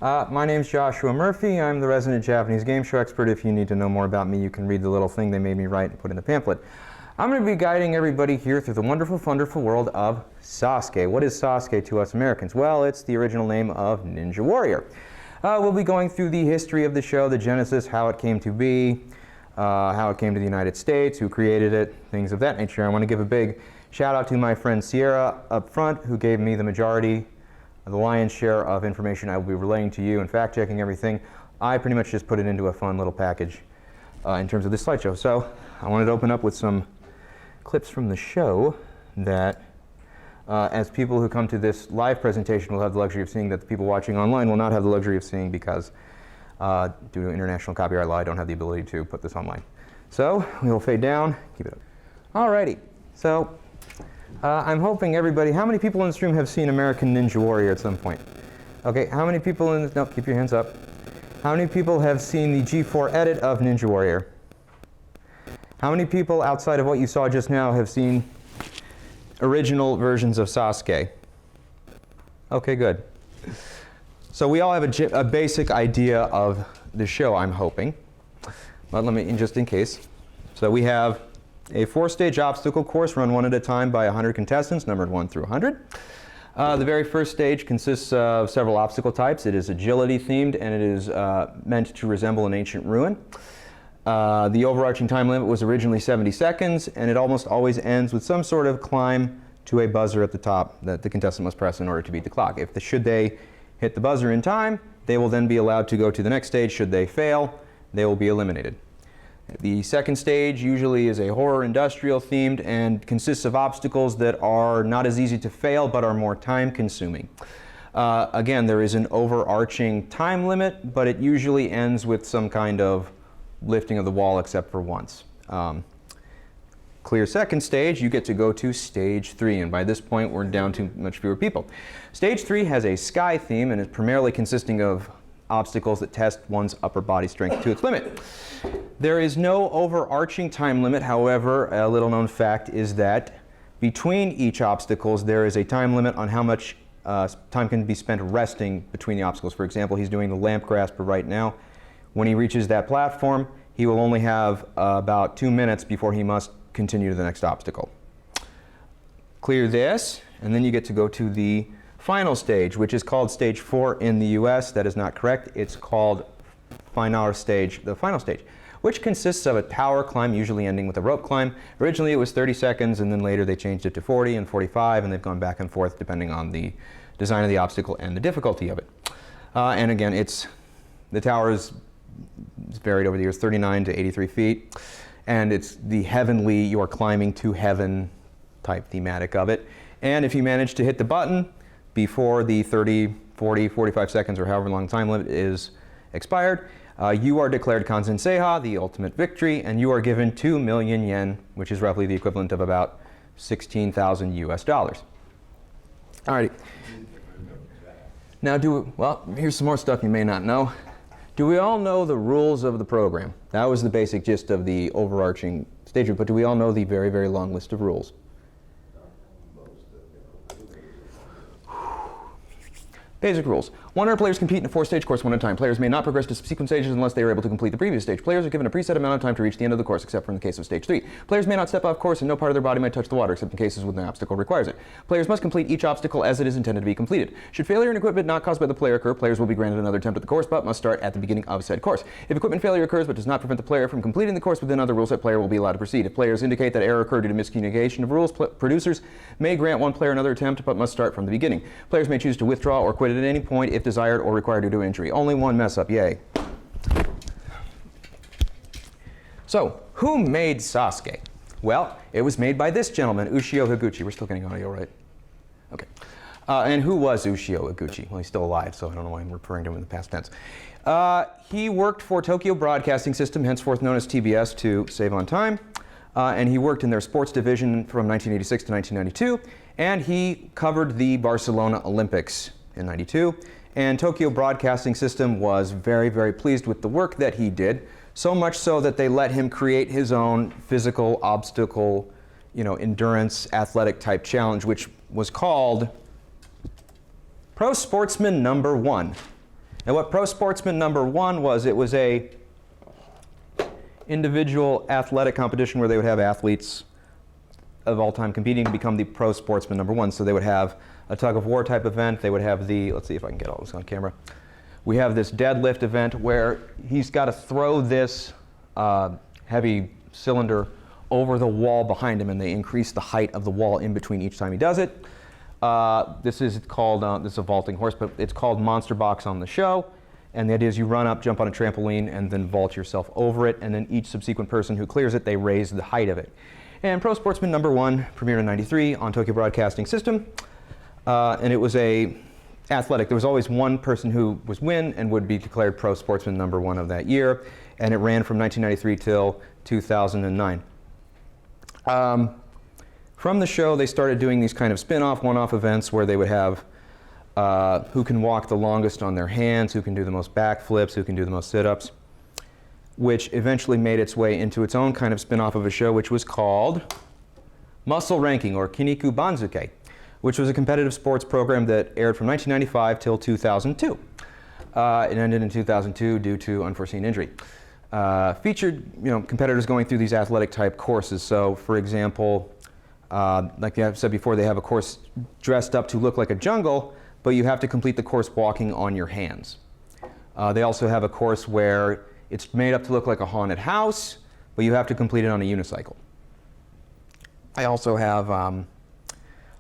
My name's Joshua Murphy. I'm the resident Japanese game show expert. If you need to know more about me, you can read the little thing they made me write and put in the pamphlet. I'm going to be guiding everybody here through the wonderful, wonderful world of Sasuke. What is Sasuke to us Americans? Well, it's the original name of Ninja Warrior. We'll be going through the history of the show, the genesis, how it came to be, how it came to the United States, who created it, things of that nature. I want to give a big shout out to my friend Sierra up front, who gave me the majority, the lion's share of information I will be relaying to you and fact-checking everything. I pretty much just put it into a fun little package in terms of this slideshow. So I wanted to open up with some clips from the show that as people who come to this live presentation will have the luxury of seeing, that the people watching online will not have the luxury of seeing, because due to international copyright law, I don't have the ability to put this online. So we will fade down, keep it up. Alrighty, so I'm hoping everybody, how many people in this room have seen American Ninja Warrior at some point? Okay, how many people in this, no, keep your hands up. How many people have seen the G4 edit of Ninja Warrior? How many people outside of what you saw just now have seen original versions of Sasuke? Okay, good. So we all have a basic idea of the show, I'm hoping. But let me, just in case. So we have a 4-stage obstacle course run one at a time by 100 contestants, numbered 1 through 100. The very first stage consists of several obstacle types. It is agility themed, and it is meant to resemble an ancient ruin. The overarching time limit was originally 70 seconds, and it almost always ends with some sort of climb to a buzzer at the top that the contestant must press in order to beat the clock. Should they hit the buzzer in time, they will then be allowed to go to the next stage. Should they fail, they will be eliminated. The second stage usually is a horror industrial themed and consists of obstacles that are not as easy to fail but are more time consuming. Again, there is an overarching time limit, but it usually ends with some kind of lifting of the wall, except for once. Clear second stage, you get to go to stage 3, and by this point we're down to much fewer people. Stage 3 has a sky theme and is primarily consisting of obstacles that test one's upper body strength to its limit. There is no overarching time limit. However, a little known fact is that between each obstacles there is a time limit on how much time can be spent resting between the obstacles. For example, he's doing the lamp grasper right now. When he reaches that platform, he will only have about 2 minutes before he must continue to the next obstacle. Clear this, and then you get to go to the final stage, which is called stage 4 in the US. That is not correct. It's called the final stage, which consists of a tower climb, usually ending with a rope climb. Originally it was 30 seconds, and then later they changed it to 40 and 45, and they've gone back and forth depending on the design of the obstacle and the difficulty of it. And again, the tower is varied over the years, 39 to 83 feet, and it's the heavenly, you are climbing to heaven type thematic of it. And if you manage to hit the button before the 30, 40, 45 seconds, or however long time limit is expired, you are declared Kanzen Seiha, the ultimate victory, and you are given 2 million yen, which is roughly the equivalent of about 16,000 US dollars. Alrighty. Now well, here's some more stuff you may not know. Do we all know the rules of the program? That was the basic gist of the overarching stage, but do we all know the very, very long list of rules? Basic rules. 100 players compete in a 4-stage course one at a time. Players may not progress to subsequent stages unless they are able to complete the previous stage. Players are given a preset amount of time to reach the end of the course, except for in the case of stage 3. Players may not step off course, and no part of their body may touch the water, except in cases when the obstacle requires it. Players must complete each obstacle as it is intended to be completed. Should failure in equipment not caused by the player occur, players will be granted another attempt at the course, but must start at the beginning of said course. If equipment failure occurs but does not prevent the player from completing the course within other rules, that player will be allowed to proceed. If players indicate that error occurred due to miscommunication of rules, producers may grant one player another attempt, but must start from the beginning. Players may choose to withdraw or quit at any point if desired or required due to injury. Only one mess up, yay. So, who made Sasuke? Well, it was made by this gentleman, Ushio Higuchi. We're still getting audio, right? Okay. And who was Ushio Higuchi? Well, he's still alive, so I don't know why I'm referring to him in the past tense. He worked for Tokyo Broadcasting System, henceforth known as TBS, to save on time. And he worked in their sports division from 1986 to 1992. And he covered the Barcelona Olympics in '92. And Tokyo Broadcasting System was very, very pleased with the work that he did, so much so that they let him create his own physical obstacle, endurance, athletic type challenge, which was called Pro Sportsman No. 1. And what Pro Sportsman #1 was, it was a individual athletic competition where they would have athletes of all time competing to become the Pro Sportsman #1. So they would have a tug of war type event. They would have the, let's see if I can get all this on camera. We have this deadlift event where he's got to throw this heavy cylinder over the wall behind him, and they increase the height of the wall in between each time he does it. This is called, this is a vaulting horse, but it's called Monster Box on the show. And the idea is you run up, jump on a trampoline, and then vault yourself over it, and then each subsequent person who clears it, they raise the height of it. And Pro Sportsman #1 premiered in '93 on Tokyo Broadcasting System, and it was a athletic. There was always one person who was win and would be declared Pro Sportsman #1 of that year, and it ran from 1993 till 2009. From the show, they started doing these kind of spin-off, one-off events where they would have who can walk the longest on their hands, who can do the most backflips, who can do the most sit-ups, which eventually made its way into its own kind of spin-off of a show, which was called Muscle Ranking, or Kiniku Banzuke, which was a competitive sports program that aired from 1995 till 2002. It ended in 2002 due to unforeseen injury. Featured, competitors going through these athletic-type courses. So, for example, like I said before, they have a course dressed up to look like a jungle, but you have to complete the course walking on your hands. They also have a course where it's made up to look like a haunted house, but you have to complete it on a unicycle. I also have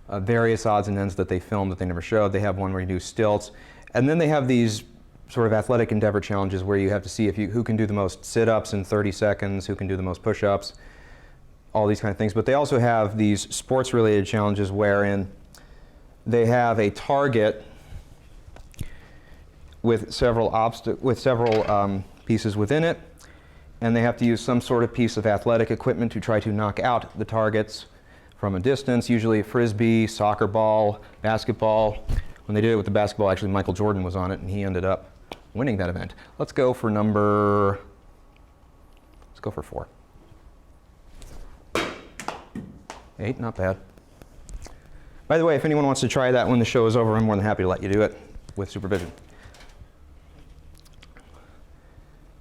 various odds and ends that they filmed that they never showed. They have one where you do stilts. And then they have these sort of athletic endeavor challenges where you have to see who can do the most sit-ups in 30 seconds, who can do the most push-ups, all these kind of things. But they also have these sports-related challenges wherein they have a target with several pieces within it, and they have to use some sort of piece of athletic equipment to try to knock out the targets from a distance, usually a frisbee, soccer ball, basketball. When they did it with the basketball, actually Michael Jordan was on it, and he ended up winning that event. Let's go for 4. 8, not bad. By the way, if anyone wants to try that when the show is over, I'm more than happy to let you do it with supervision.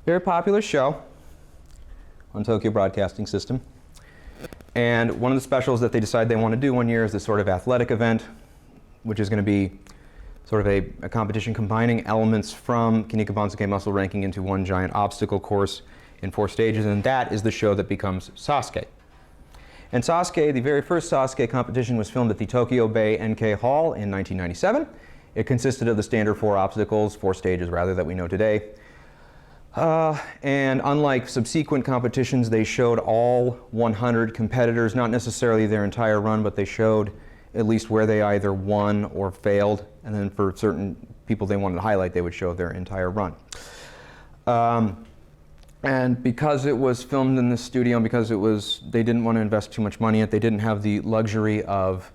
Very popular show on Tokyo Broadcasting System. And one of the specials that they decide they want to do one year is this sort of athletic event, which is going to be sort of a competition combining elements from Kiniku Banzuke Muscle Ranking into one giant obstacle course in 4 stages, and that is the show that becomes Sasuke. And Sasuke, the very first Sasuke competition, was filmed at the Tokyo Bay NK Hall in 1997. It consisted of the standard 4 obstacles, 4 stages rather, that we know today. And unlike subsequent competitions, they showed all 100 competitors, not necessarily their entire run, but they showed at least where they either won or failed. And then for certain people they wanted to highlight, they would show their entire run. And because it was filmed in the studio, and because they didn't want to invest too much money in it, they didn't have the luxury of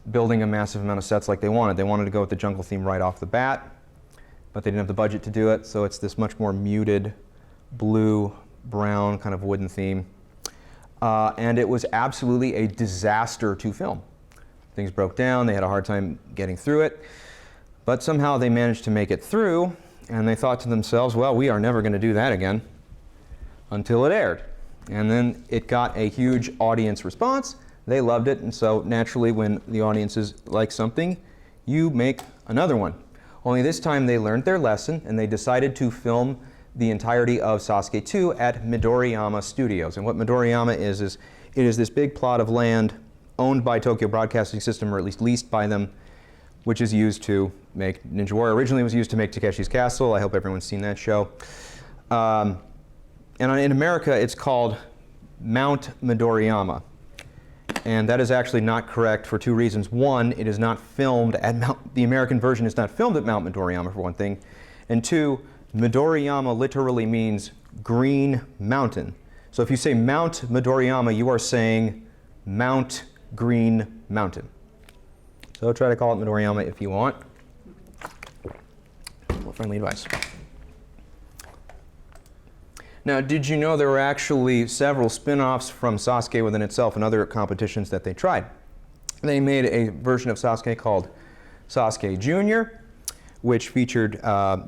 building a massive amount of sets like they wanted. They wanted to go with the jungle theme right off the bat, but they didn't have the budget to do it, so it's this much more muted blue, brown kind of wooden theme. And it was absolutely a disaster to film. Things broke down, they had a hard time getting through it, but somehow they managed to make it through, and they thought to themselves, well, we are never going to do that again, until it aired. And then it got a huge audience response. They loved it, and so naturally when the audiences like something, you make another one. Only this time they learned their lesson, and they decided to film the entirety of Sasuke 2 at Midoriyama Studios. And what Midoriyama is it is this big plot of land owned by Tokyo Broadcasting System, or at least leased by them, which is used to make Ninja Warrior. Originally it was used to make Takeshi's Castle. I hope everyone's seen that show. And in America, it's called Mount Midoriyama. And that is actually not correct for 2 reasons. One, it is not filmed at the American version is not filmed at Mount Midoriyama, for one thing. And 2, Midoriyama literally means green mountain. So if you say Mount Midoriyama, you are saying Mount Green Mountain. So try to call it Midoriyama if you want. More friendly advice. Now, did you know there were actually several spin-offs from Sasuke within itself and other competitions that they tried? They made a version of Sasuke called Sasuke Jr., which featured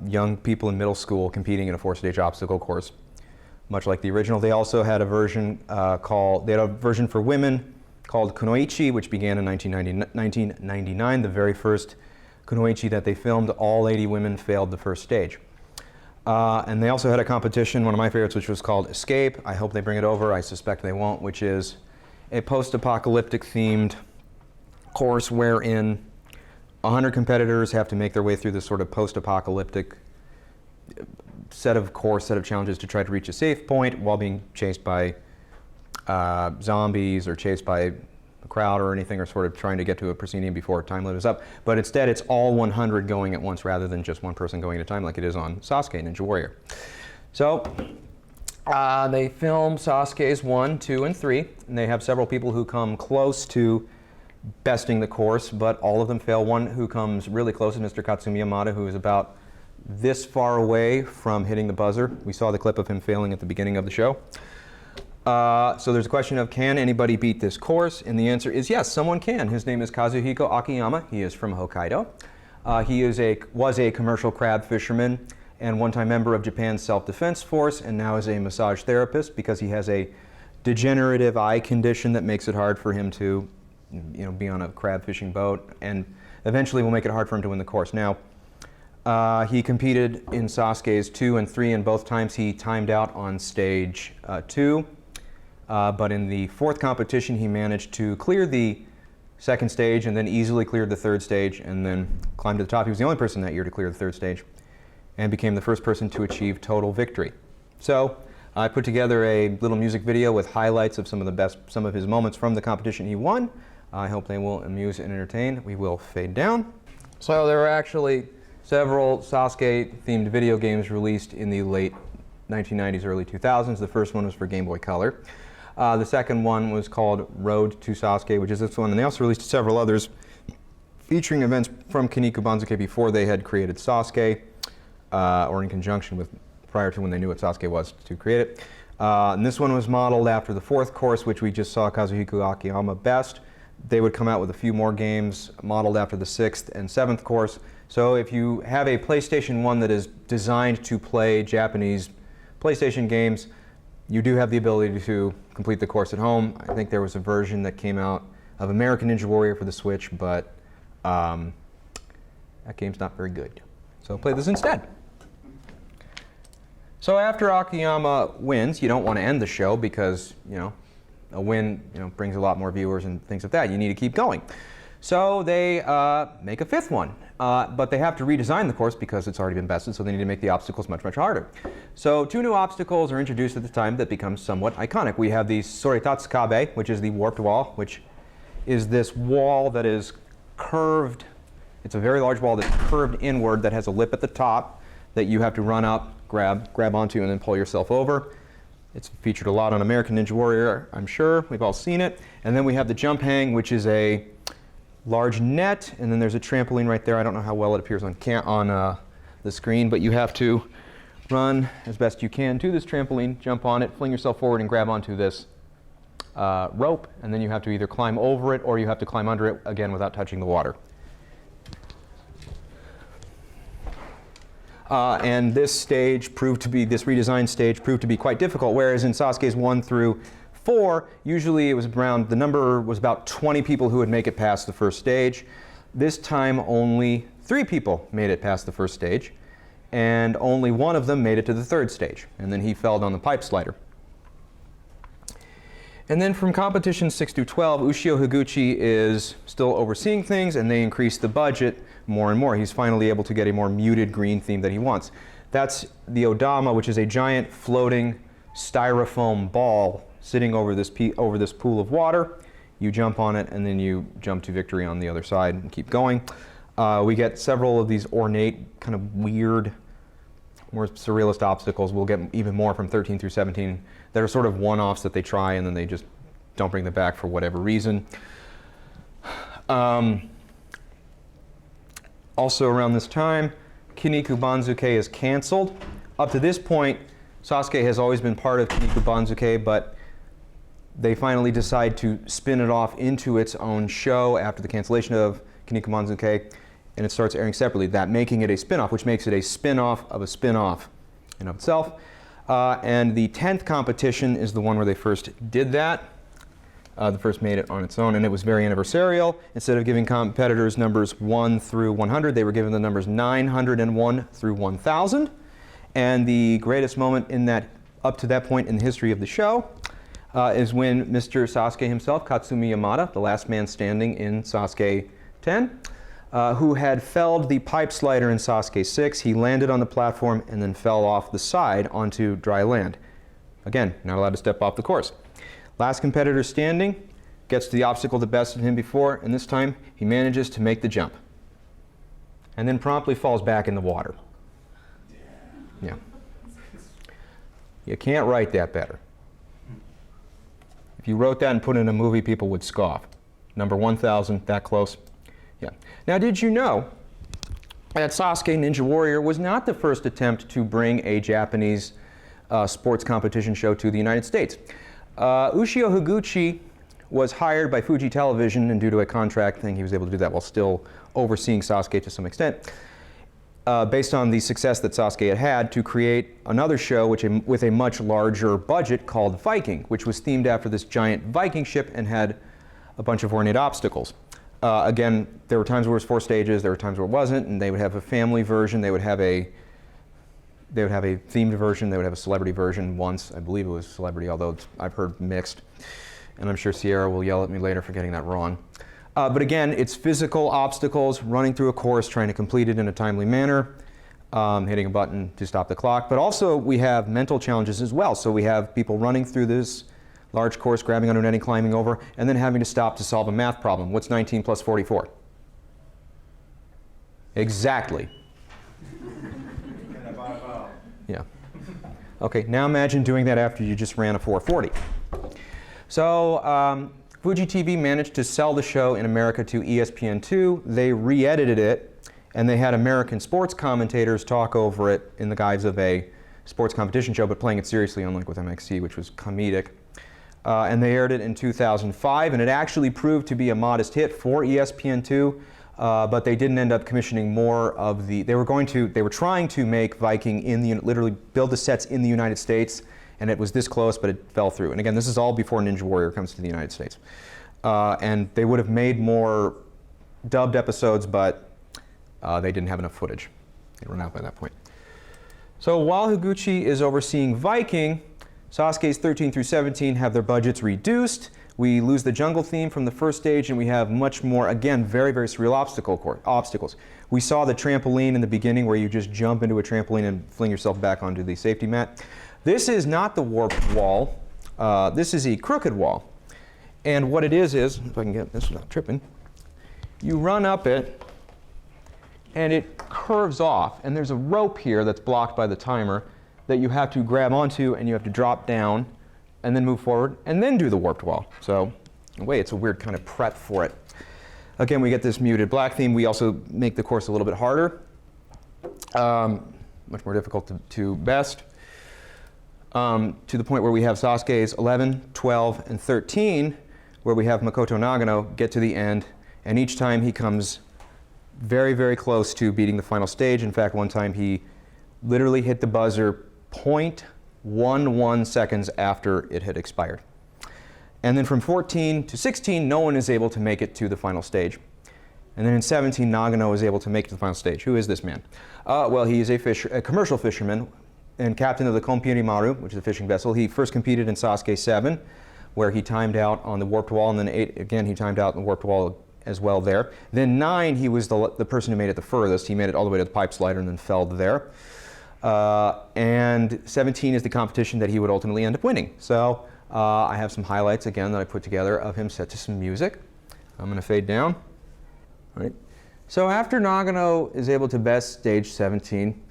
young people in middle school competing in a 4-stage obstacle course, much like the original. They also had a version for women called Kunoichi, which began in 1999. The very first Kunoichi that they filmed, all 80 women failed the first stage. And they also had a competition, one of my favorites, which was called Escape. I hope they bring it over. I suspect they won't, which is a post-apocalyptic themed course wherein 100 competitors have to make their way through this sort of post-apocalyptic set of challenges to try to reach a safe point while being chased by zombies or chased by a crowd or anything, or sort of trying to get to a proscenium before time limit is up. But instead, it's all 100 going at once rather than just one person going at a time like it is on Sasuke Ninja Warrior. So they film Sasuke's 1, 2, and 3, and they have several people who come close to besting the course, but all of them fail. One who comes really close is Mr. Katsumi Yamada, who is about this far away from hitting the buzzer. We saw the clip of him failing at the beginning of the show. So there's a question of, can anybody beat this course? And the answer is yes, someone can. His name is Kazuhiko Akiyama. He is from Hokkaido. He was a commercial crab fisherman and one-time member of Japan's self-defense force, and now is a massage therapist because he has a degenerative eye condition that makes it hard for him to, be on a crab fishing boat, and eventually will make it hard for him to win the course. Now, he competed in Sasuke's 2 and 3, and both times he timed out on stage 2. But in the 4th competition, he managed to clear the 2nd stage and then easily cleared the 3rd stage and then climbed to the top. He was the only person that year to clear the 3rd stage and became the first person to achieve total victory. So I put together a little music video with highlights of some of his moments from the competition he won. I hope they will amuse and entertain. We will fade down. So there were actually several Sasuke-themed video games released in the late 1990s, early 2000s. The first one was for Game Boy Color. The second one was called Road to Sasuke, which is this one. And they also released several others featuring events from Kinniku Banzuke before they had created Sasuke, or in conjunction with, prior to when they knew what Sasuke was to create it. And this one was modeled after the 4th course, which we just saw Kazuhiko Akiyama best. They would come out with a few more games modeled after the 6th and 7th course. So if you have a PlayStation 1 that is designed to play Japanese PlayStation games, you do have the ability to complete the course at home. I think there was a version that came out of American Ninja Warrior for the Switch, but that game's not very good. So play this instead. So after Akiyama wins, you don't want to end the show because, a win, brings a lot more viewers and things like that. You need to keep going. So they make a 5th one, but they have to redesign the course because it's already been bested, so they need to make the obstacles much, much harder. So 2 new obstacles are introduced at the time that become somewhat iconic. We have the Soritatsukabe, which is the warped wall, which is this wall that is curved. It's a very large wall that's curved inward that has a lip at the top that you have to run up, grab onto, and then pull yourself over. It's featured a lot on American Ninja Warrior, I'm sure. We've all seen it. And then we have the jump hang, which is a large net, and then there's a trampoline right there. I don't know how well it appears on the screen, but you have to run as best you can to this trampoline, jump on it, fling yourself forward, and grab onto this rope, and then you have to either climb over it or you have to climb under it, again, without touching the water. And this redesigned stage proved to be quite difficult, whereas in Sasuke's 1 through 4, usually it was the number was about 20 people who would make it past the first stage. This time only 3 people made it past the first stage, and only one of them made it to the 3rd stage, and then he fell down the pipe slider. And then from competition 6 through 12, Ushio Higuchi is still overseeing things, and they increase the budget more and more. He's finally able to get a more muted green theme that he wants. That's the Odama, which is a giant floating styrofoam ball sitting over this pool of water. You jump on it, and then you jump to victory on the other side and keep going. We get several of these ornate, kind of weird, more surrealist obstacles. We'll get even more from 13 through 17 that are sort of one-offs that they try and then they just don't bring them back for whatever reason. Also around this time, Kinniku Banzuke is canceled. Up to this point, Sasuke has always been part of Kinniku Banzuke, but they finally decide to spin it off into its own show after the cancellation of Kinniku Banzuke. and it starts airing separately, that making it a spin-off, which makes it a spin-off of a spin-off in of itself. And the 10th competition is the one where they first did that. The first made it on its own, and it was very anniversarial. Instead of giving competitors numbers 1 through 100, they were given the numbers 901 through 1000. And the greatest moment in that, up to that point in the history of the show, is when Mr. Sasuke himself, Katsumi Yamada, the last man standing in Sasuke 10, who had felled the pipe slider in Sasuke 6. He landed on the platform and then fell off the side onto dry land. Again, not allowed to step off the course. Last competitor standing gets to the obstacle that bested him before, and this time he manages to make the jump. And then promptly falls back in the water. Yeah. You can't write that better. If you wrote that and put it in a movie, people would scoff. Number 1000, that close. Yeah. Now, did you know that Sasuke Ninja Warrior was not the first attempt to bring a Japanese sports competition show to the United States? Ushio Higuchi was hired by Fuji Television, and due to a contract thing, he was able to do that while still overseeing Sasuke to some extent, based on the success that Sasuke had had, to create another show with a much larger budget called Viking, which was themed after this giant Viking ship and had a bunch of ornate obstacles. Again, there were times where it was 4 stages, there were times where it wasn't, and they would have a family version, they would have a themed version, they would have a celebrity version once. I believe it was celebrity, although I've heard mixed. And I'm sure Sierra will yell at me later for getting that wrong. But again, it's physical obstacles, running through a course, trying to complete it in a timely manner, hitting a button to stop the clock. But also we have mental challenges as well. So we have people running through this large course, grabbing onto netting, climbing over, and then having to stop to solve a math problem. What's 19 plus 44? Exactly. Yeah. Okay, now imagine doing that after you just ran a 440. So Fuji TV managed to sell the show in America to ESPN2. They re-edited it, and they had American sports commentators talk over it in the guise of a sports competition show, but playing it seriously, unlike with MXC, which was comedic. And they aired it in 2005, and it actually proved to be a modest hit for ESPN2. But they didn't end up commissioning more of the. They were trying to make Viking literally build the sets in the United States, and it was this close, but it fell through. And again, this is all before Ninja Warrior comes to the United States. And they would have made more dubbed episodes, but they didn't have enough footage. They ran out by that point. So while Higuchi is overseeing Viking, Sasuke's 13 through 17 have their budgets reduced. We lose the jungle theme from the first stage, and we have much more, again, very, very surreal obstacles. We saw the trampoline in the beginning where you just jump into a trampoline and fling yourself back onto the safety mat. This is not the warped wall. This is a crooked wall. And what it is, if I can get this without tripping, you run up it, and it curves off. And there's a rope here that's blocked by the timer that you have to grab onto, and you have to drop down, and then move forward, and then do the warped wall. So, in a way, it's a weird kind of prep for it. Again, we get this muted black theme. We also make the course a little bit harder, much more difficult to best, to the point where we have Sasuke's 11, 12, and 13, where we have Makoto Nagano get to the end, and each time he comes very, very close to beating the final stage. In fact, one time he literally hit the buzzer 0.11 seconds after it had expired. And then from 14 to 16, no one is able to make it to the final stage. And then in 17, Nagano is able to make it to the final stage. Who is this man? Well, he is a commercial fisherman and captain of the Konpiri Maru, which is a fishing vessel. He first competed in Sasuke 7, where he timed out on the warped wall, and then 8, again, he timed out on the warped wall as well there. Then 9, he was the person who made it the furthest. He made it all the way to the pipe slider and then fell there. And 17 is the competition that he would ultimately end up winning. So I have some highlights again that I put together of him set to some music. I'm going to fade down. All right. So after Nagano is able to best stage 17,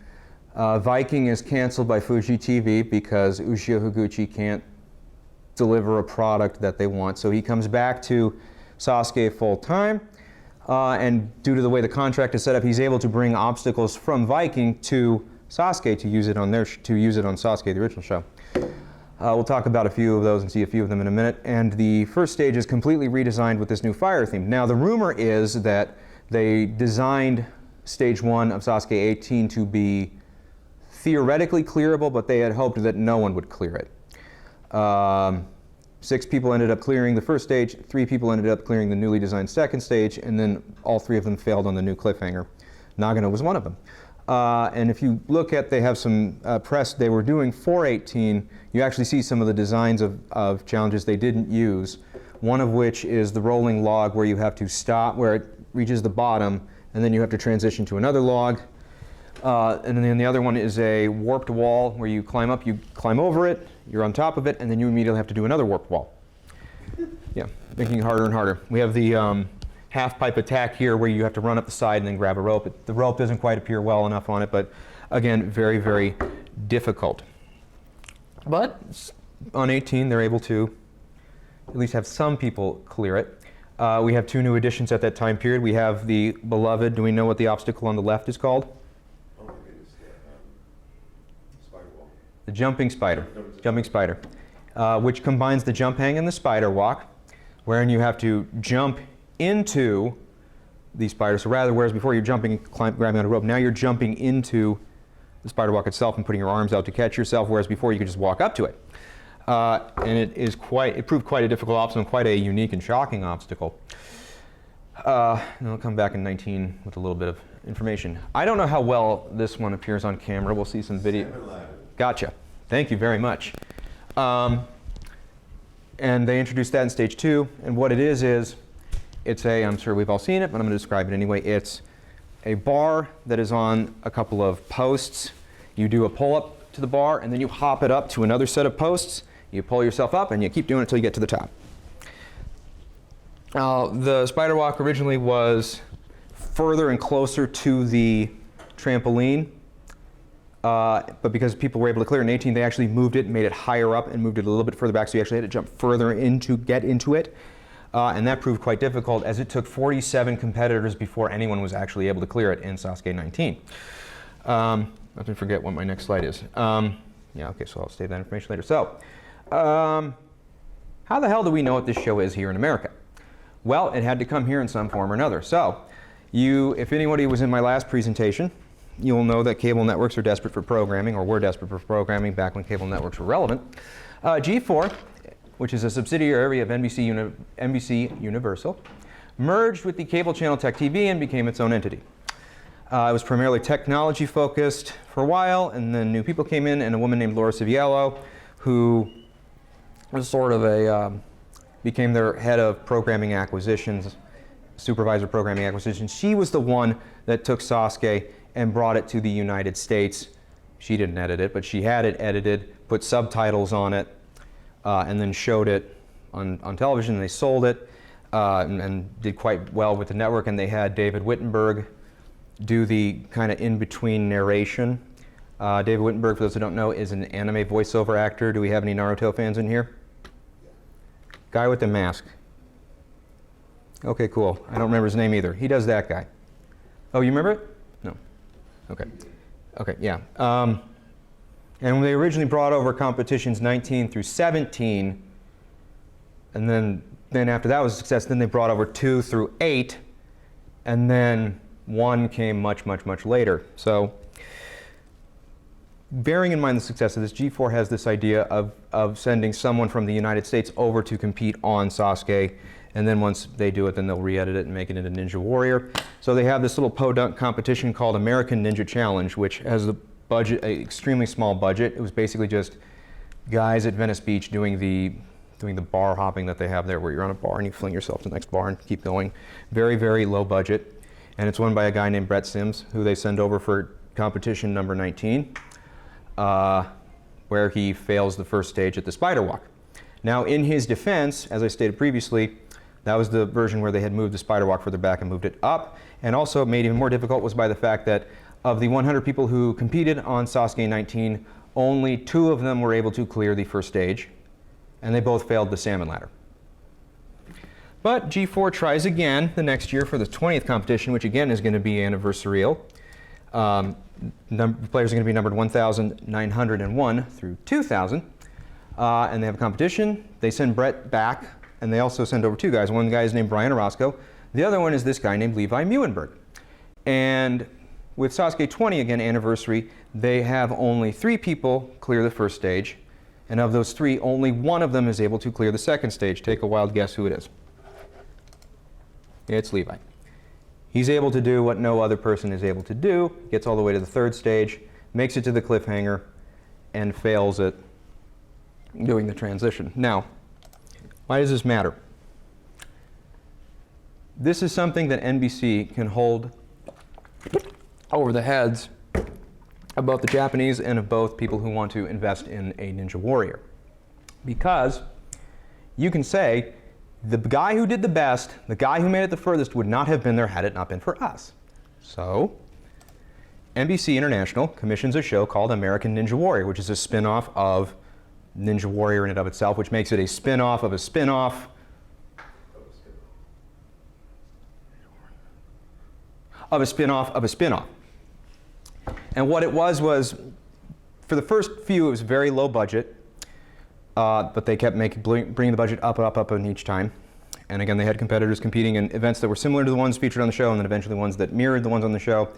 Viking is canceled by Fuji TV because Ushio Higuchi can't deliver a product that they want. So he comes back to Sasuke full time. And due to the way the contract is set up, he's able to bring obstacles from Viking to Sasuke to use it on Sasuke, the original show. We'll talk about a few of those and see a few of them in a minute. And the first stage is completely redesigned with this new fire theme. Now, the rumor is that they designed stage 1 of Sasuke 18 to be theoretically clearable, but they had hoped that no one would clear it. 6 people ended up clearing the first stage, 3 people ended up clearing the newly designed second stage, and then all 3 of them failed on the new cliffhanger. Nagano was one of them. And if you look at, they have some press they were doing for 18, you actually see some of the designs of challenges they didn't use, one of which is the rolling log where you have to stop, where it reaches the bottom, and then you have to transition to another log. And then the other one is a warped wall where you climb up, you climb over it, you're on top of it, and then you immediately have to do another warped wall. Yeah, making it harder and harder. We have the half pipe attack here where you have to run up the side and then grab a rope. The rope doesn't quite appear well enough on it, but again, very, very difficult. But on 18, they're able to at least have some people clear it. We have 2 new additions at that time period. We have the beloved, do we know what the obstacle on the left is called? The jumping spider, which combines the jump hang and the spider walk, wherein you have to jump into the spider. So rather, whereas before you're jumping and grabbing on a rope, now you're jumping into the spider walk itself and putting your arms out to catch yourself, whereas before you could just walk up to it. And it proved quite a difficult obstacle, quite a unique and shocking obstacle. And I'll come back in 19 with a little bit of information. I don't know how well this one appears on camera. We'll see some video. Gotcha. Thank you very much. And they introduced that in stage 2. And what it is it's I'm sure we've all seen it, but I'm going to describe it anyway. It's a bar that is on a couple of posts. You do a pull-up to the bar, and then you hop it up to another set of posts. You pull yourself up, and you keep doing it until you get to the top. The spider walk originally was further and closer to the trampoline. But because people were able to clear in 18, they actually moved it and made it higher up and moved it a little bit further back, so you actually had to jump further in to get into it. And that proved quite difficult, as it took 47 competitors before anyone was actually able to clear it in Sasuke 19. I have to forget what my next slide is. Yeah, okay, so I'll save that information later. So, how the hell do we know what this show is here in America? Well, it had to come here in some form or another. So, if anybody was in my last presentation, you'll know that cable networks are desperate for programming, or were desperate for programming back when cable networks were relevant. G4, which is a subsidiary of NBC Universal, merged with the cable channel Tech TV and became its own entity. It was primarily technology focused for a while, and then new people came in, and a woman named Laura Civiello, who was sort of became their head of programming acquisitions, supervisor programming acquisitions. She was the one that took Sasuke and brought it to the United States. She didn't edit it, but she had it edited, put subtitles on it, and then showed it on television. And they sold it and did quite well with the network. And they had David Wittenberg do the kind of in-between narration. David Wittenberg, for those who don't know, is an anime voiceover actor. Do we have any Naruto fans in here? Guy with the mask. Okay, cool. I don't remember his name either. He does that guy. Oh, you remember it? No. Okay. Okay, yeah. And when they originally brought over competitions 19 through 17, and then after that was a success, then they brought over 2 through 8, and then 1 came much, much, much later. So, bearing in mind the success of this, G4 has this idea of sending someone from the United States over to compete on Sasuke, and then once they do it, then they'll re-edit it and make it into Ninja Warrior. So they have this little podunk competition called American Ninja Challenge, which has a budget, an extremely small budget. It was basically just guys at Venice Beach doing the bar hopping that they have there, where you're on a bar and you fling yourself to the next bar and keep going. Very, very low budget. And it's won by a guy named Brett Sims, who they send over for competition number 19, where he fails the first stage at the spider walk. Now, in his defense, as I stated previously, that was the version where they had moved the spider walk further back and moved it up. And also made even more difficult was by the fact that of the 100 people who competed on Sasuke 19, only 2 of them were able to clear the first stage, and they both failed the salmon ladder. But G4 tries again the next year for the 20th competition, which again is going to be anniversarial. The players are going to be numbered 1,901 through 2,000. And they have a competition. They send Brett back, and they also send over 2 guys. One guy is named Brian Orozco. The other one is this guy named Levi Muenberg. And with Sasuke 20, again, anniversary, they have only 3 people clear the first stage, and of those 3, only one of them is able to clear the second stage. Take a wild guess who it is. It's Levi. He's able to do what no other person is able to do, gets all the way to the 3rd stage, makes it to the cliffhanger, and fails at doing the transition. Now, why does this matter? This is something that NBC can hold over the heads of both the Japanese and of both people who want to invest in a ninja warrior. Because you can say, the guy who did the best, the guy who made it the furthest would not have been there had it not been for us. So, NBC International commissions a show called American Ninja Warrior, which is a spin-off of Ninja Warrior in and of itself, which makes it a spin-off of a spin-off of a spin-off of a spin-off. And what it was, for the first few, it was very low budget, but they kept bringing the budget up in each time. And again, they had competitors competing in events that were similar to the ones featured on the show, and then eventually ones that mirrored the ones on the show.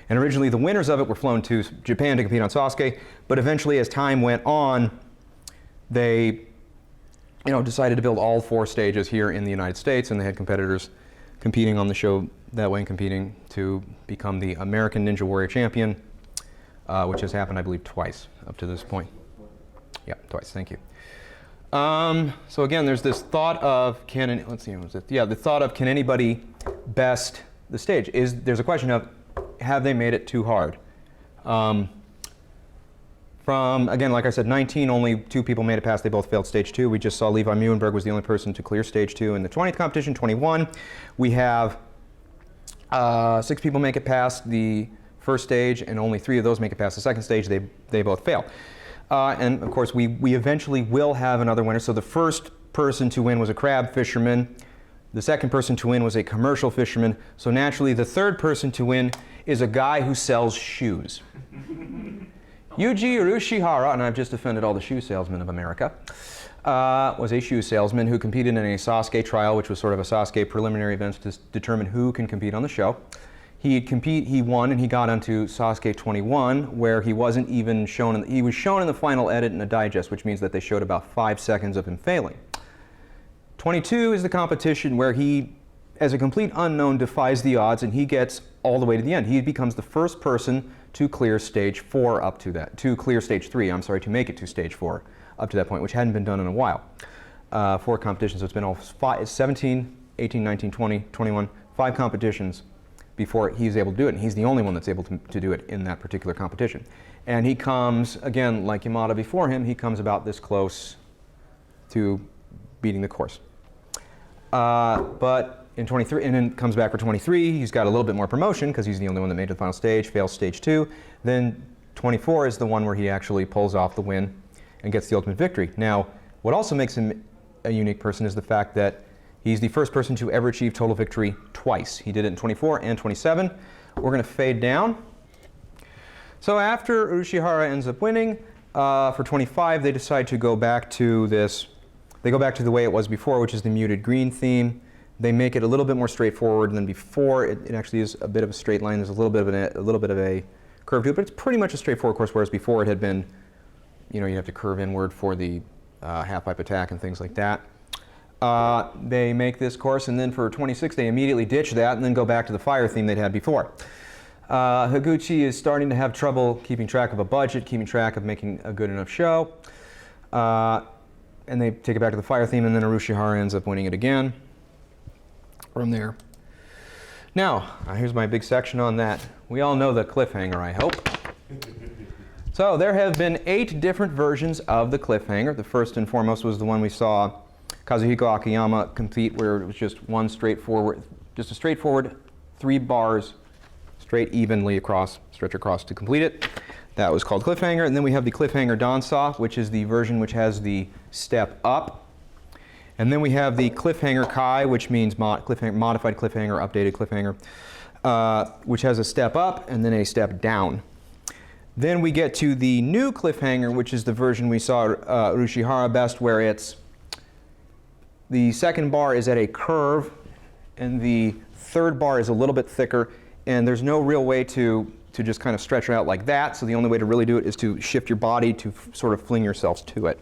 And originally, the winners of it were flown to Japan to compete on Sasuke, but eventually, as time went on, they decided to build all 4 stages here in the United States, and they had competitors competing on the show that way and competing to become the American Ninja Warrior champion, which has happened, I believe, twice up to this point. Yeah, twice. Thank you. So again, there's this thought of the thought of can anybody best the stage? There's a question of have they made it too hard? From, again, like I said, 19, only 2 people made it past. They both failed stage 2. We just saw Levi Muhlenberg was the only person to clear stage 2 in the 20th competition. 21, we have 6 people make it past the first stage, and only 3 of those make it past the second stage. They both fail. And of course, we eventually will have another winner. So the first person to win was a crab fisherman. The second person to win was a commercial fisherman. So naturally, the third person to win is a guy who sells shoes. Yuji Urushihara, and I've just offended all the shoe salesmen of America, was a shoe salesman who competed in a Sasuke trial, which was sort of a Sasuke preliminary event to determine who can compete on the show. He won, and he got onto Sasuke 21, where he wasn't even shown. He was shown in the final edit in a digest, which means that they showed about 5 seconds of him failing. 22 is the competition where he, as a complete unknown, defies the odds, and he gets all the way to the end. He becomes the first person to clear stage 4 up to that, to clear stage 3, I'm sorry, to make it to stage 4 up to that point, which hadn't been done in a while. 4 competitions, so it's been all 17, 18, 19, 20, 21, 5 competitions before he's able to do it, and he's the only one that's able to do it in that particular competition. And he comes, again, like Yamada before him, he comes about this close to beating the course. But in 23, and then comes back for 23, he's got a little bit more promotion because he's the only one that made it to the final stage, fails stage 2. Then 24 is the one where he actually pulls off the win and gets the ultimate victory. Now, what also makes him a unique person is the fact that he's the first person to ever achieve total victory twice. He did it in 24 and 27. We're going to fade down. So after Urushihara ends up winning, for 25, they decide to go back to this. They go back to the way it was before, which is the muted green theme. They make it a little bit more straightforward than before. It actually is a bit of a straight line. There's a little bit of a curve to it, but it's pretty much a straightforward course, whereas before it had been, you have to curve inward for the half-pipe attack and things like that. They make this course, and then for 26, they immediately ditch that and then go back to the fire theme they'd had before. Higuchi is starting to have trouble keeping track of a budget, keeping track of making a good enough show. And they take it back to the fire theme, and then Urushihara ends up winning it again from there. Now, here's my big section on that. We all know the cliffhanger, I hope. So there have been 8 different versions of the cliffhanger. The first and foremost was the one we saw Kazuhiko Akiyama compete, where it was just a straightforward 3 bars, straight evenly stretch across to complete it. That was called cliffhanger. And then we have the cliffhanger dansa, which is the version which has the step up. And then we have the cliffhanger kai, which means modified cliffhanger, updated cliffhanger, which has a step up and then a step down. Then we get to the new cliffhanger, which is the version we saw Urushihara best, where it's the second bar is at a curve and the third bar is a little bit thicker, and there's no real way to to just kind of stretch it out like that. So the only way to really do it is to shift your body to sort of fling yourselves to it.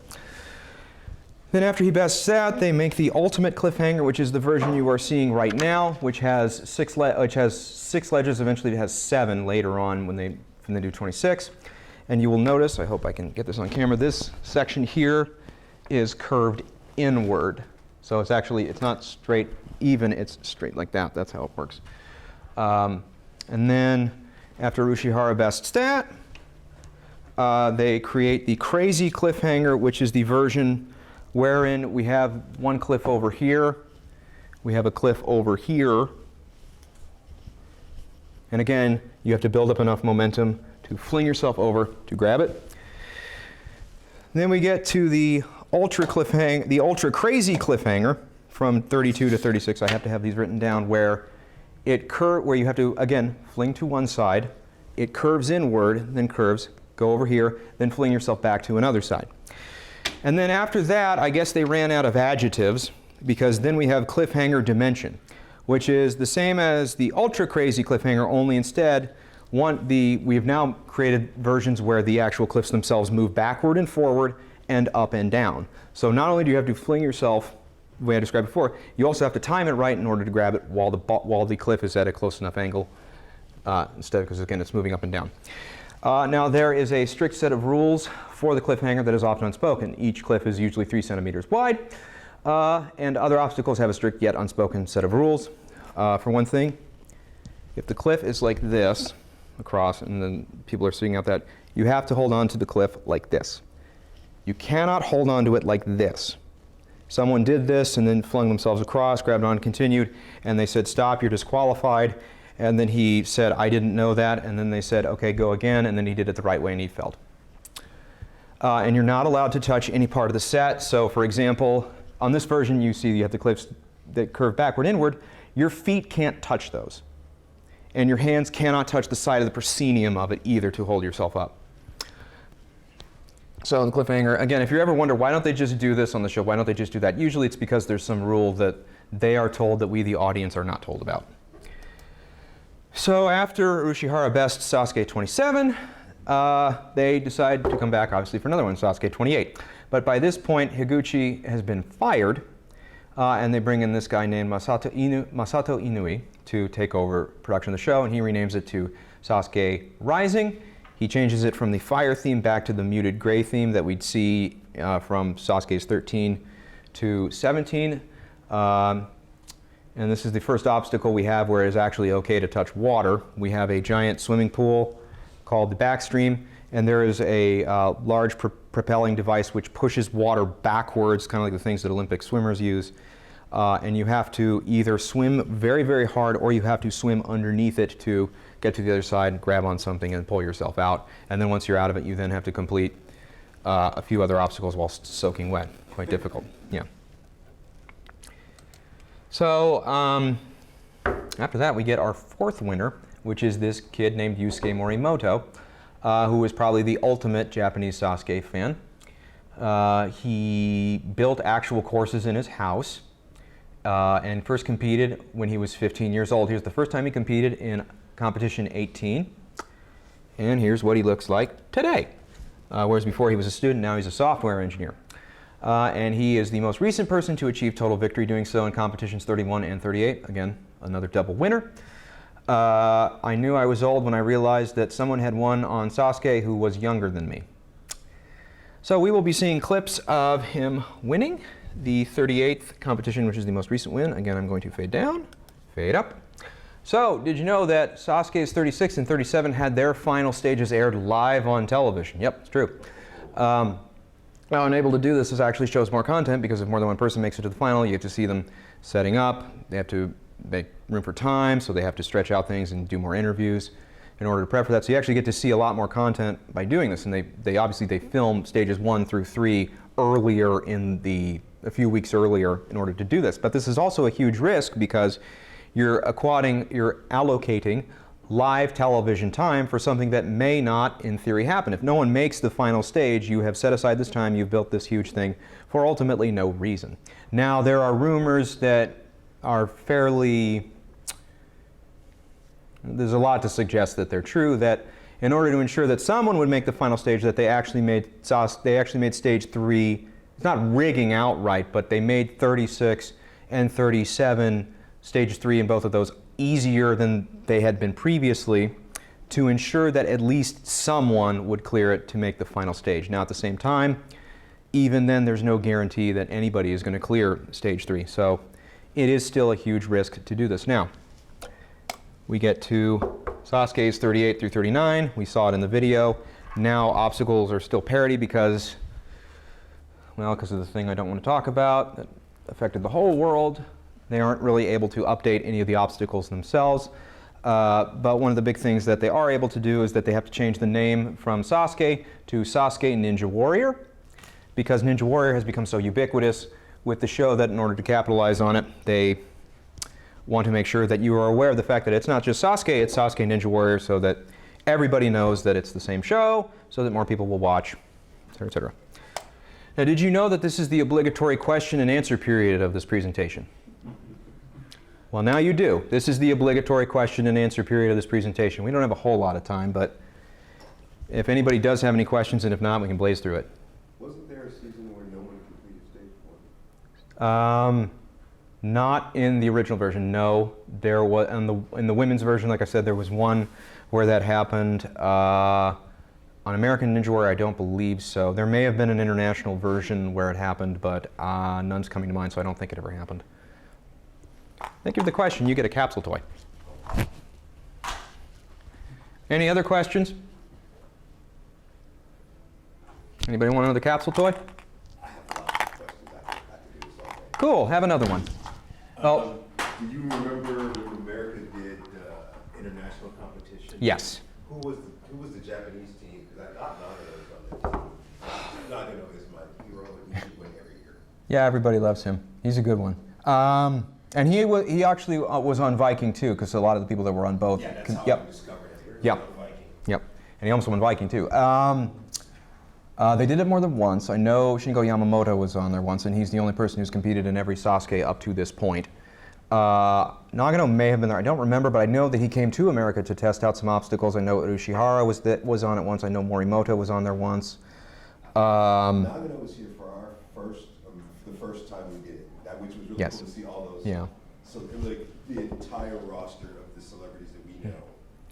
Then after he bests that, they make the ultimate cliffhanger, which is the version you are seeing right now, which has six ledges. Eventually it has 7 later on when they do 26. And you will notice, I hope I can get this on camera, this section here is curved inward. So it's actually, it's not straight even, it's straight like that. That's how it works. And then after Ushihara bests that, they create the crazy cliffhanger, which is the version wherein we have one cliff over here, we have a cliff over here, and again, you have to build up enough momentum to fling yourself over to grab it. Then we get to the ultra crazy cliffhanger from 32 to 36. I have to have these written down where where you have to again fling to one side, it curves inward, then curves, go over here, then fling yourself back to another side. And then after that, I guess they ran out of adjectives, because then we have cliffhanger dimension, which is the same as the ultra crazy cliffhanger, only instead we've now created versions where the actual cliffs themselves move backward and forward and up and down. So not only do you have to fling yourself the way I described before, you also have to time it right in order to grab it while the cliff is at a close enough angle, instead, because again it's moving up and down. Now there is a strict set of rules for the cliffhanger that is often unspoken. Each cliff is usually 3 centimeters wide, and other obstacles have a strict yet unspoken set of rules. For one thing, if the cliff is like this across and then people are seeing out that, you have to hold on to the cliff like this. You cannot hold on to it like this. Someone did this and then flung themselves across, grabbed on, continued, and they said, stop, you're disqualified. And then he said, I didn't know that. And then they said, okay, go again. And then he did it the right way and he failed. And you're not allowed to touch any part of the set. So for example, on this version, you see you have the cliffs that curve backward, inward. Your feet can't touch those. And your hands cannot touch the side of the proscenium of it either to hold yourself up. So the cliffhanger, again, if you ever wonder, why don't they just do this on the show? Why don't they just do that? Usually it's because there's some rule that they are told that we, the audience, are not told about. So after Ushihara bests Sasuke 27, they decide to come back, obviously, for another one, Sasuke 28. But by this point, Higuchi has been fired, and they bring in this guy named Masato Inui to take over production of the show, and he renames it to Sasuke Rising. He changes it from the fire theme back to the muted gray theme that we'd see from Sasuke's 13 to 17. And this is the first obstacle we have where it is actually okay to touch water. We have a giant swimming pool called the backstream, and there is a large propelling device which pushes water backwards, kind of like the things that Olympic swimmers use. And you have to either swim very, very hard, or you have to swim underneath it to get to the other side, grab on something, and pull yourself out. And then once you're out of it, you then have to complete a few other obstacles while soaking wet. Quite difficult, yeah. So after that, we get our 4th winner, which is this kid named Yusuke Morimoto, who is probably the ultimate Japanese Sasuke fan. He built actual courses in his house and first competed when he was 15 years old. Here's the first time he competed in competition 18. And here's what he looks like today. Whereas before he was a student, now he's a software engineer. And he is the most recent person to achieve total victory, doing so in competitions 31 and 38. Again, another double winner. I knew I was old when I realized that someone had won on Sasuke who was younger than me. So we will be seeing clips of him winning the 38th competition, which is the most recent win. Again, I'm going to fade down, fade up. So, did you know that Sasuke's 36 and 37 had their final stages aired live on television? Yep, it's true. Now, unable to do this, this actually shows more content, because if more than one person makes it to the final, you get to see them setting up. They have to make room for time, so they have to stretch out things and do more interviews in order to prep for that. So you actually get to see a lot more content by doing this. And they obviously film stages 1 through 3 earlier a few weeks earlier in order to do this. But this is also a huge risk, because you're allocating live television time for something that may not, in theory, happen. If no one makes the final stage, you have set aside this time, you've built this huge thing for ultimately no reason. Now, there are rumors that are fairly There's a lot to suggest that they're true, that in order to ensure that someone would make the final stage, that they actually made stage 3, it's not rigging outright, but they made 36 and 37, stage 3 in both of those, easier than they had been previously, to ensure that at least someone would clear it to make the final stage. Now at the same time, even then there's no guarantee that anybody is going to clear stage 3. So it is still a huge risk to do this. Now, we get to Sasuke's 38 through 39. We saw it in the video. Now obstacles are still parity because, well, because of the thing I don't want to talk about that affected the whole world. They aren't really able to update any of the obstacles themselves. But one of the big things that they are able to do is that they have to change the name from Sasuke to Sasuke Ninja Warrior, because Ninja Warrior has become so ubiquitous with the show that in order to capitalize on it, they want to make sure that you are aware of the fact that it's not just Sasuke, it's Sasuke Ninja Warrior, so that everybody knows that it's the same show, so that more people will watch, etc., etc. Now, did you know that this is the obligatory question and answer period of this presentation? Well, now you do. This is the obligatory question and answer period of this presentation. We don't have a whole lot of time, but if anybody does have any questions, and if not, we can blaze through it. Wasn't there a season where no one completed stage 1? Not in the original version, no. There was in the women's version, like I said, there was one where that happened. On American Ninja Warrior, I don't believe so. There may have been an international version where it happened, but none's coming to mind, so I don't think it ever happened. Thank you for the question. You get a capsule toy. Any other questions? Anybody want another capsule toy? I have lots of questions. I could do this all day. Cool. Have another one. Oh. Do you remember when America did international competition? Yes. Who was the Japanese team? Because I thought Nagano was on the team. Nagano is my hero, and he should win every year. Yeah, everybody loves him. He's a good one. And he actually was on Viking too, because a lot of the people that were on both. Yeah, that's how I discovered him. Yep. Yep. And he almost won Viking too. They did it more than once. I know Shingo Yamamoto was on there once, and he's the only person who's competed in every Sasuke up to this point. Nagano may have been there. I don't remember, but I know that he came to America to test out some obstacles. I know Urushihara was on it once. I know Morimoto was on there once. Nagano was here for our the first time we did it, which was really yes. cool to see all those. Yeah. So like the entire roster of the celebrities that we know.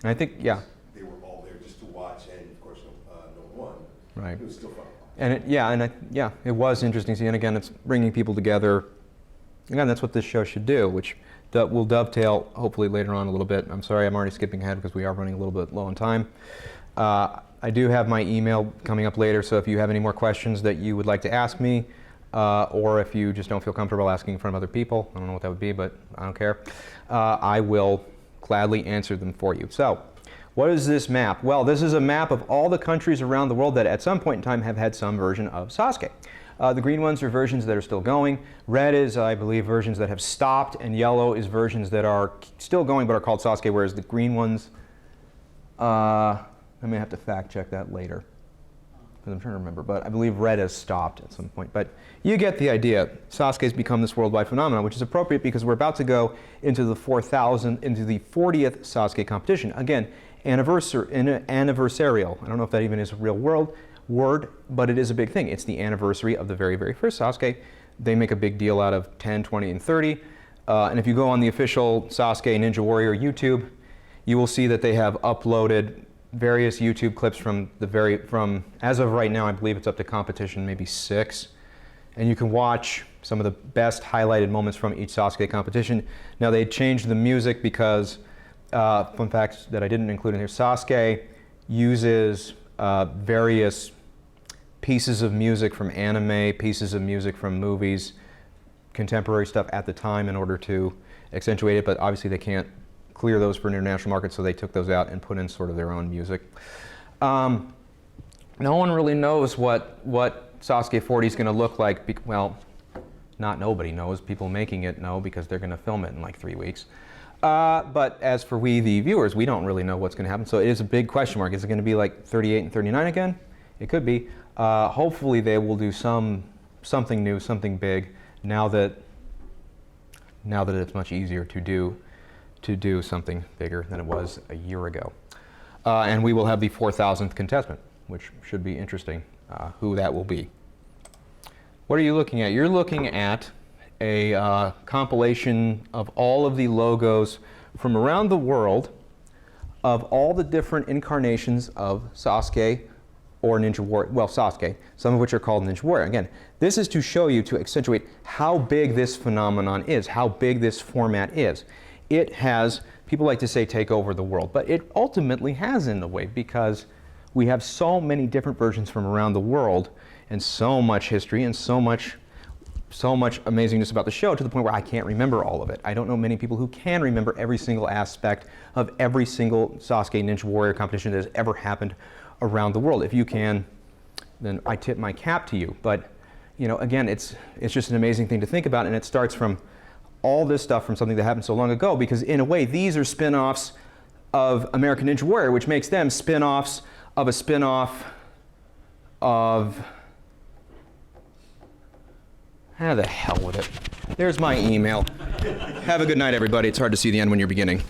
And I think, yeah. They were all there just to watch, and of course, no one. Right. It was still fun. And it was interesting to see. And again, it's bringing people together. Again, that's what this show should do, which will dovetail hopefully later on a little bit. I'm sorry, I'm already skipping ahead because we are running a little bit low on time. I do have my email coming up later, so if you have any more questions that you would like to ask me, or if you just don't feel comfortable asking in front of other people, I don't know what that would be, but I don't care, I will gladly answer them for you. So, what is this map? Well, this is a map of all the countries around the world that at some point in time have had some version of Sasuke. The green ones are versions that are still going. Red is, I believe, versions that have stopped, and yellow is versions that are still going but are called Sasuke, whereas the green ones, I may have to fact check that later, because I'm trying to remember, but I believe red has stopped at some point. But you get the idea. Sasuke's become this worldwide phenomenon, which is appropriate because we're about to go into the 40th Sasuke competition. Again, anniversarial. I don't know if that even is a real word, but it is a big thing. It's the anniversary of the very, very first Sasuke. They make a big deal out of 10, 20, and 30. And if you go on the official Sasuke Ninja Warrior YouTube, you will see that they have uploaded various YouTube clips from as of right now, I believe it's up to competition maybe 6. And you can watch some of the best highlighted moments from each Sasuke competition. Now they changed the music because, fun fact that I didn't include in here, Sasuke uses various pieces of music from anime, pieces of music from movies, contemporary stuff at the time in order to accentuate it, but obviously they can't clear those for an international market, so they took those out and put in sort of their own music. No one really knows what Sasuke 40 is going to look like. Well, not nobody knows. People making it know because they're going to film it in like 3 weeks. But as for we, the viewers, we don't really know what's going to happen. So it is a big question mark. Is it going to be like 38 and 39 again? It could be. Hopefully they will do something new, something big, now that it's much easier to to do something bigger than it was a year ago. And we will have the 4,000th contestant, which should be interesting, who that will be. What are you looking at? You're looking at a compilation of all of the logos from around the world of all the different incarnations of Sasuke or Ninja Warrior, well, Sasuke, some of which are called Ninja Warrior. Again, this is to show you, to accentuate how big this phenomenon is, how big this format is. It has, people like to say, take over the world, but it ultimately has in a way, because we have so many different versions from around the world and so much history and so much amazingness about the show, to the point where I can't remember all of it. I don't know many people who can remember every single aspect of every single Sasuke Ninja Warrior competition that has ever happened around the world. If you can, then I tip my cap to you. But you know, again, it's just an amazing thing to think about, and it starts from all this stuff from something that happened so long ago, because in a way these are spin-offs of American Ninja Warrior, which makes them spin-offs of a spin-off of... Ah, the hell with it. There's my email. Have a good night, everybody. It's hard to see the end when you're beginning.